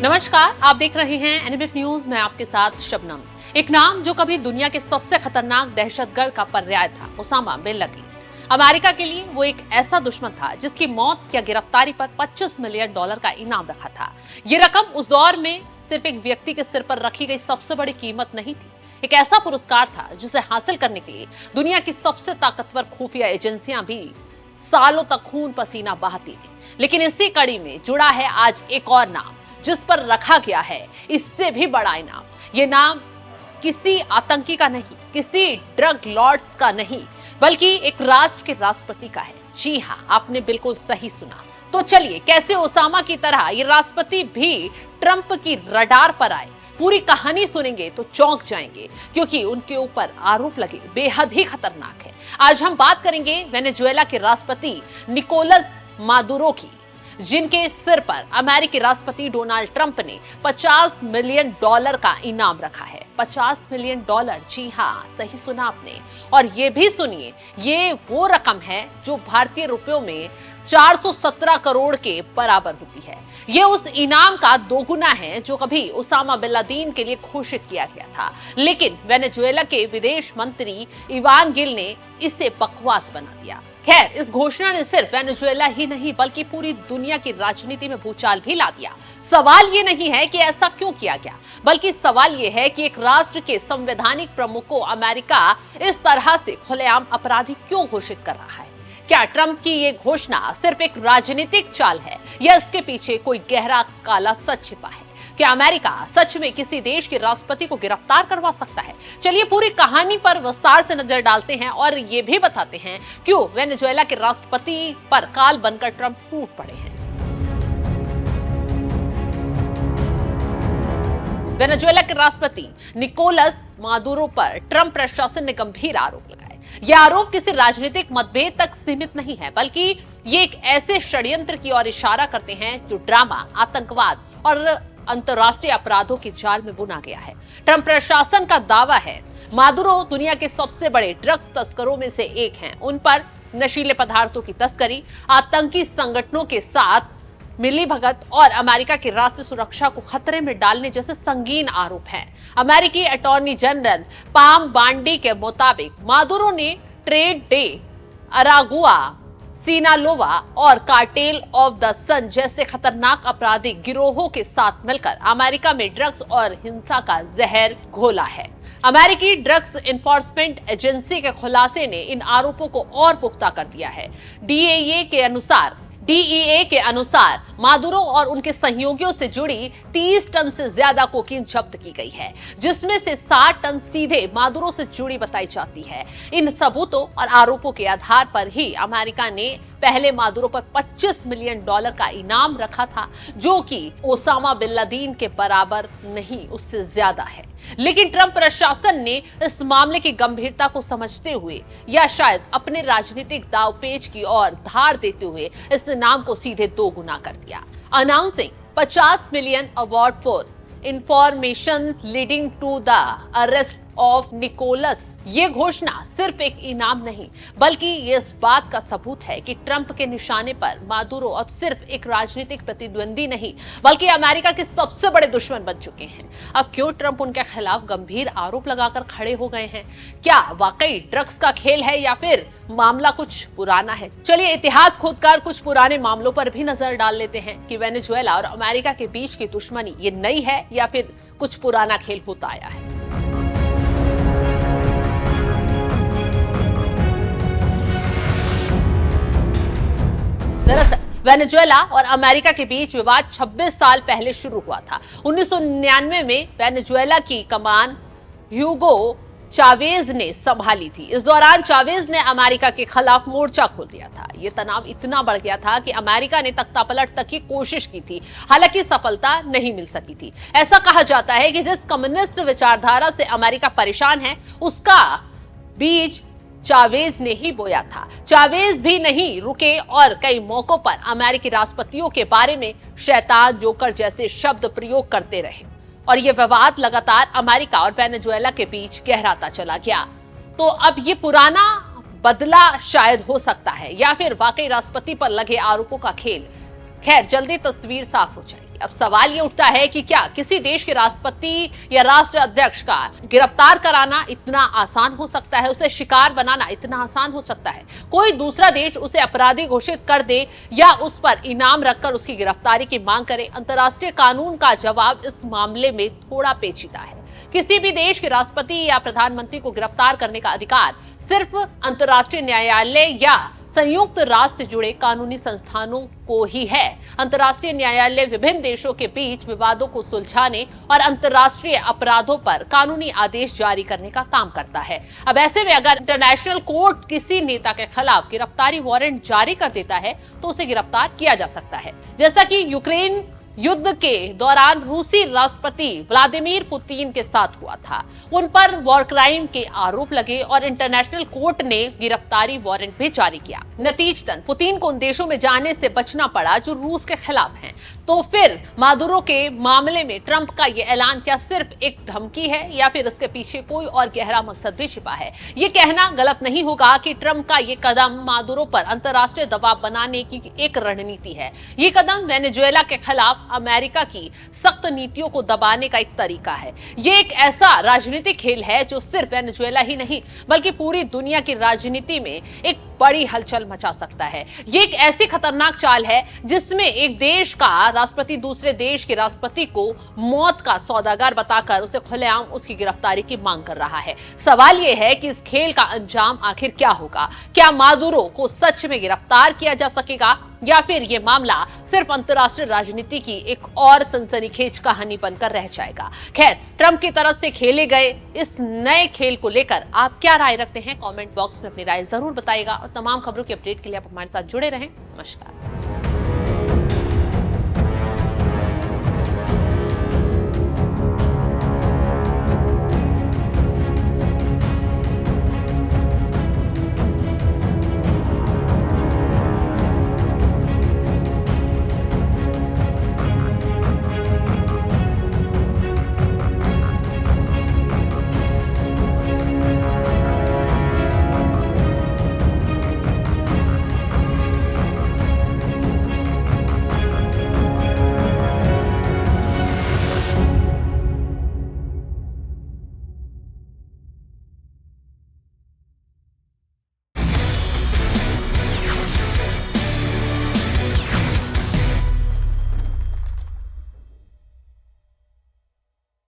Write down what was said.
नमस्कार, आप देख रहे हैं एनएमएफ न्यूज। मैं आपके साथ शबनम। एक नाम जो कभी दुनिया के सबसे खतरनाक दहशतगर्द का पर्याय था, ओसामा बिन लादेन। अमेरिका के लिए वो एक ऐसा दुश्मन था जिसकी मौत या गिरफ्तारी पर $25 मिलियन का इनाम रखा था। ये रकम उस दौर में सिर्फ एक व्यक्ति के सिर पर रखी गई सबसे बड़ी कीमत नहीं थी, एक ऐसा पुरस्कार था जिसे हासिल करने के लिए दुनिया की सबसे ताकतवर खुफिया एजेंसियां भी सालों तक खून पसीना बहाती थी। लेकिन इसी कड़ी में जुड़ा है आज एक और नाम जिस पर रखा गया है इससे भी बड़ा इनाम। ये नाम किसी आतंकी का नहीं, किसी ड्रग लॉर्ड्स का नहीं, बल्कि एक राष्ट्र के राष्ट्रपति का है। जी हाँ, आपने बिल्कुल सही सुना। तो चलिए, कैसे ओसामा की तरह ये राष्ट्रपति भी ट्रंप की रडार पर आए, पूरी कहानी सुनेंगे तो चौंक जाएंगे, क्योंकि उनके ऊपर आरोप लगे बेहद ही खतरनाक है। आज हम बात करेंगे वेनेजुएला के राष्ट्रपति निकोलस मादुरो की, जिनके सिर पर अमेरिकी राष्ट्रपति डोनाल्ड ट्रंप ने $50 मिलियन का इनाम रखा है। $50 मिलियन, जी हाँ, सही सुना आपने। और ये भी सुनिए, ये वो रकम है जो भारतीय रुपयों में 417 करोड़ के बराबर होती है। ये उस इनाम का दोगुना है जो कभी ओसामा बिन लादेन के लिए घोषित किया गया था। लेकिन वेनेजुएला के विदेश मंत्री इवान गिल ने इसे बकवास बना दिया। खैर, इस घोषणा ने सिर्फ वेनेजुएला ही नहीं बल्कि पूरी दुनिया की राजनीति में भूचाल भी ला दिया। सवाल ये नहीं है कि ऐसा क्यों किया गया, बल्कि सवाल ये है कि एक राष्ट्र के संवैधानिक प्रमुख को अमेरिका इस तरह से खुलेआम अपराधी क्यों घोषित कर रहा है। क्या ट्रंप की ये घोषणा सिर्फ एक राजनीतिक चाल है या इसके पीछे कोई गहरा काला सच छिपा है? क्या अमेरिका सच में किसी देश के राष्ट्रपति को गिरफ्तार करवा सकता है? चलिए पूरी कहानी पर विस्तार से नजर डालते हैं और ये भी बताते हैं क्यों वेनेजुएला के राष्ट्रपति पर काल बनकर ट्रंप टूट पड़े हैं। वेनेजुएला के राष्ट्रपति निकोलस मादुरो पर ट्रंप प्रशासन ने गंभीर आरोप लगाए। यह आरोप किसी राजनीतिक मतभेद तक सीमित नहीं है, बल्कि ये एक ऐसे षड्यंत्र की ओर इशारा करते हैं जो ड्रामा, आतंकवाद और अंतर्राष्ट्रीय अपराधों की जाल में बुना गया है। ट्रंप प्रशासन का दावा है मादुरो दुनिया के सबसे बड़े ड्रग्स तस्करों में से एक हैं। उन पर नशीले पदार्थों की तस्करी, आतंकी संगठनों के साथ मिलीभगत और अमेरिका की राष्ट्रीय सुरक्षा को खतरे में डालने जैसे संगीन आरोप हैं। अमेरिकी अटॉर्नी जनरल पाम बांडी के मुताबिक मादुरो ने ट्रेड डे, अरागुआ, सिनालोवा और कार्टेल ऑफ द सन जैसे खतरनाक आपराधिक गिरोहों के साथ मिलकर अमेरिका में ड्रग्स और हिंसा का जहर घोला है। अमेरिकी ड्रग्स एनफोर्समेंट एजेंसी के खुलासे ने इन आरोपों को और पुख्ता कर दिया है। डीईए के अनुसार मादुरो और उनके सहयोगियों से जुड़ी 30 टन से ज्यादा कोकीन जब्त की गई है, जिसमें से 60 टन सीधे मादुरो से जुड़ी बताई जाती है। इन सबूतों और आरोपों के आधार पर ही अमेरिका ने पहले मादुरो पर $25 मिलियन का इनाम रखा था, जो कि ओसामा बिन लादेन के बराबर नहीं, उससे ज्यादा है। लेकिन ट्रंप प्रशासन ने इस मामले की गंभीरता को समझते हुए या शायद अपने राजनीतिक दावपेच की ओर धार देते हुए इस इनाम को सीधे दोगुना कर दिया, announcing $50 million award for information leading to the arrest of Nicholas. ये घोषणा सिर्फ एक इनाम नहीं, बल्कि ये इस बात का सबूत है कि ट्रंप के निशाने पर मादुरो अब सिर्फ एक राजनीतिक प्रतिद्वंदी नहीं, बल्कि अमेरिका के सबसे बड़े दुश्मन बन चुके हैं। अब क्यों ट्रंप उनके खिलाफ गंभीर आरोप लगाकर खड़े हो गए हैं? क्या वाकई ड्रग्स का खेल है या फिर मामला कुछ पुराना है? चलिए इतिहास खोदकर कुछ पुराने मामलों पर भी नजर डाल लेते हैं कि वेनेजुएला और अमेरिका के बीच की दुश्मनी ये नई है या फिर कुछ पुराना खेल होता आया है। दरअसल वेनेजुएला और अमेरिका के बीच विवाद 26 साल पहले शुरू हुआ था। 1999 में वेनेजुएला की कमान ह्यूगो चावेज ने संभाली थी। इस दौरान चावेज ने अमेरिका के खिलाफ मोर्चा खोल दिया था। ये तनाव इतना बढ़ गया था कि अमेरिका ने तख्तापलट तक की कोशिश की थी, हालांकि सफलता नहीं मिल सकी थी। ऐसा कहा जाता है कि जिस कम्युनिस्ट विचारधारा से अमेरिका परेशान है, उसका बीज चावेज ने ही बोया था। चावेज भी नहीं रुके और कई मौकों पर अमेरिकी राष्ट्रपतियों के बारे में शैतान, जोकर जैसे शब्द प्रयोग करते रहे और यह विवाद लगातार अमेरिका और वेनेजुएला के बीच गहराता चला गया। तो अब ये पुराना बदला शायद हो सकता है या फिर वाकई राष्ट्रपति पर लगे आरोपों का खेल। खैर, जल्दी तस्वीर साफ हो जाएगी। अब सवाल ये उठता है कि क्या किसी देश के राष्ट्रपति या राष्ट्र अध्यक्ष का गिरफ्तार कराना इतना आसान हो सकता है, उसे शिकार बनाना इतना आसान हो सकता है? कोई दूसरा देश उसे अपराधी घोषित कर दे या उस पर इनाम रखकर उसकी गिरफ्तारी की मांग करे? अंतर्राष्ट्रीय कानून का जवाब इस मामले में थोड़ा पेचीदा है। किसी भी देश के राष्ट्रपति या प्रधानमंत्री को गिरफ्तार करने का अधिकार सिर्फ अंतर्राष्ट्रीय न्यायालय या संयुक्त राष्ट्र से जुड़े कानूनी संस्थानों को ही है। अंतर्राष्ट्रीय न्यायालय विभिन्न देशों के बीच विवादों को सुलझाने और अंतर्राष्ट्रीय अपराधों पर कानूनी आदेश जारी करने का काम करता है। अब ऐसे में अगर इंटरनेशनल कोर्ट किसी नेता के खिलाफ गिरफ्तारी वारंट जारी कर देता है तो उसे गिरफ्तार किया जा सकता है, जैसा कि यूक्रेन युद्ध के दौरान रूसी राष्ट्रपति व्लादिमीर पुतिन के साथ हुआ था। उन पर वॉर क्राइम के आरोप लगे और इंटरनेशनल कोर्ट ने गिरफ्तारी वारंट भी जारी किया। नतीजतन पुतिन को उन देशों में जाने से बचना पड़ा जो रूस के खिलाफ हैं। तो फिर मादुरो के मामले में ट्रंप का यह ऐलान क्या सिर्फ एक धमकी है या फिर इसके पीछे कोई और गहरा मकसद भी छिपा है? ये कहना गलत नहीं होगा कि ट्रंप का ये कदम मादुरो पर अंतर्राष्ट्रीय दबाव बनाने की एक रणनीति है। ये कदम वेनेजुएला के खिलाफ अमेरिका की सख्त नीतियों को दबाने का एक तरीका है। ये एक ऐसा राजनीतिक खेल है जो सिर्फ वेनेजुएला ही नहीं बल्कि पूरी दुनिया की राजनीति में एक बड़ी हलचल मचा सकता है। ये एक ऐसी खतरनाक चाल है जिसमें एक देश का राष्ट्रपति दूसरे देश के राष्ट्रपति को मौत का सौदागर बताकर उसे खुलेआम उसकी गिरफ्तारी की मांग कर रहा है। सवाल यह है कि इस खेल का अंजाम आखिर क्या होगा? क्या मादुरो को सच में गिरफ्तार किया जा सकेगा या फिर यह मामला सिर्फ अंतर्राष्ट्रीय राजनीति की एक और सनसनीखेज कहानी बनकर रह जाएगा? खैर, ट्रंप की तरफ से खेले गए इस नए खेल को लेकर आप क्या राय रखते हैं? कमेंट बॉक्स में अपनी राय जरूर बताइएगा और तमाम खबरों की अपडेट के लिए आप हमारे साथ जुड़े रहें। नमस्कार।